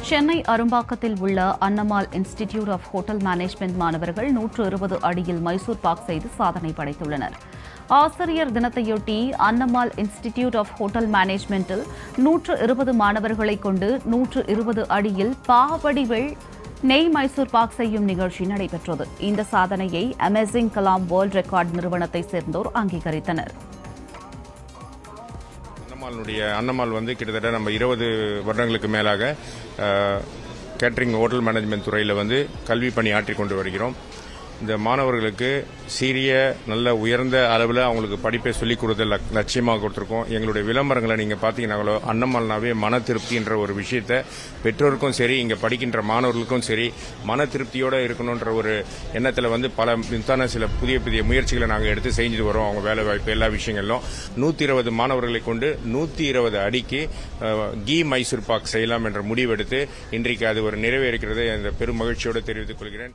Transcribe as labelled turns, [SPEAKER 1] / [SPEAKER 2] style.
[SPEAKER 1] சென்னை அரும்பாக்கத்தில் உள்ள அன்னமால் institute of hotel management மாணவர்கள் 120 அடியில் மைசூர் பாக் செய்து சாதனை படைத்துள்ளனர். ஆசிரியர் தினத்தையொட்டி அன்னமால் இன்ஸ்டிடியூட் ஆஃப் ஹோட்டல் மேனேஜ்மெண்டில் 120 மாணவர்களை கொண்டு 120 அடியில் பாவடிவில் நெய் மைசூர் பாக் செய்யும் நிகழ்ச்சி நடைபெற்றது. இந்த சாதனையை அமேசிங் கலாம் வேர்ல்ட் ரெக்கார்ட் நிறுவனத்தை சேர்ந்தோர் அங்கீகரித்தனர்.
[SPEAKER 2] அன்னமால் கிட்டத்தட்ட நம்ம 20 வருடங்களுக்கு மேலாக கேட்டரிங் ஹோட்டல் மேனேஜ்மெண்ட் துறையில் கல்வி பணி ஆற்றிக் கொண்டு வருகிறோம். இந்த மாணவர்களுக்கு சீரிய நல்ல உயர்ந்த அளவில் அவங்களுக்கு படிப்பை சொல்லிக் கொடுத்த லட்சியமாக கொடுத்துருக்கோம். எங்களுடைய விளம்பரங்களை நீங்கள் பார்த்தீங்கன்னாங்களோ அன்னமால்னாவே மன திருப்தின்ற ஒரு விஷயத்தை பெற்றோருக்கும் சரி இங்கே படிக்கின்ற மாணவர்களுக்கும் சரி மன திருப்தியோடு இருக்கணுன்ற ஒரு எண்ணத்தில் பல சில புதிய புதிய முயற்சிகளை நாங்கள் எடுத்து செஞ்சுட்டு வரோம். அவங்க வேலை வாய்ப்பு எல்லா விஷயங்களிலும் 120 மாணவர்களை கொண்டு 120 அடிக்கு கீ மைசூர் பாக் செய்யலாம் என்ற முடிவெடுத்து இன்றைக்கு அது ஒரு நிறைவேறுகிறது. அந்த பெரும் மகிழ்ச்சியோடு தெரிவித்துக் கொள்கிறேன்.